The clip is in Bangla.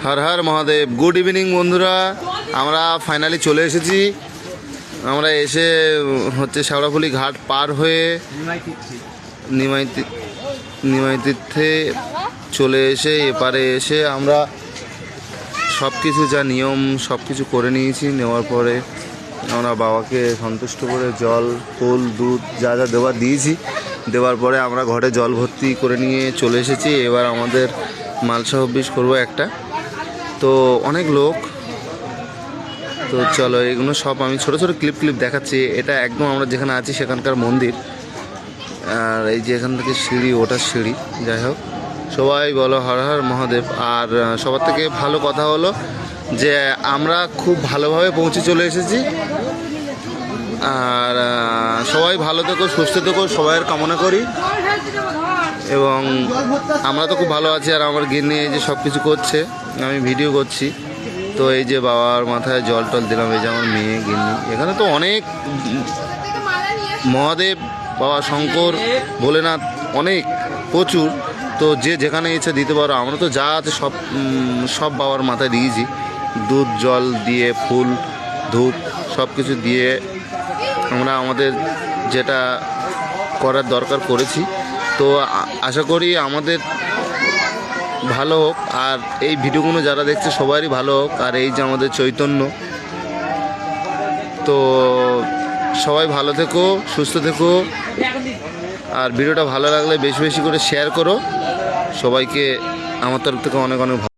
হর হর মহাদেব। গুড ইভিনিং বন্ধুরা, আমরা ফাইনালি চলে এসেছি। আমরা এসে হচ্ছে শেওড়াফুলি ঘাট পার হয়ে নিমাই তীর্থে চলে এসে এপারে এসে আমরা সব কিছু যা নিয়ম সব কিছু করে নিয়েছি। নেওয়ার পরে আমরা বাবাকে সন্তুষ্ট করে জল ফুল দুধ যা যা দেওয়ার দিয়েছি। দেওয়ার পরে আমরা ঘরে জল ভর্তি করে নিয়ে চলে এসেছি। এবার আমাদের মালসা হব্বিস করবো একটা। তো অনেক লোক, তো চলো এগুলো সব আমি ছোটো ছোটো ক্লিপ দেখাচ্ছি। এটা একদম আমরা যেখানে আছি সেখানকার মন্দির, আর এই যে এখান থেকে সিঁড়ি, ওটার সিঁড়ি। যাই হোক, সবাই বলো হর হর মহাদেব। আর সবার থেকে ভালো কথা হলো যে আমরা খুব ভালোভাবে পৌঁছে চলে এসেছি। আর সবাই ভালো থেকো, সুস্থ থেকো, সবাইয়ের কামনা করি। এবং আমরা তো খুব ভালো আছি। আর আমার গিন্নি এই যে সব কিছু করছে, আমি ভিডিও করছি। তো এই যে বাবার মাথায় জল টল দিলাম, এই যে আমার মেয়ে গিন্নি। এখানে তো অনেক মহাদেব, বাবা শঙ্কর, ভোলেনাথ, অনেক প্রচুর। তো যে যেখানে ইচ্ছা দিতে পারো। আমরা তো যা আছে সব বাবার মাথায় দিয়েছি। দুধ জল দিয়ে, ফুল ধূপ সব কিছু দিয়ে আমরা আমাদের যেটা করার দরকার করেছি। তো আশা করি আমাদের ভালো হোক। আর এই ভিডিওগুলো যারা দেখছে সবারই ভালো হোক। আর এই যে আমাদের চৈতন্য, তো সবাই ভালো থেকো, সুস্থ থেকো। আর ভিডিওটা ভালো লাগলে বেশি বেশি করে শেয়ার করো। সবাইকে আমার তরফ থেকে অনেক অনেক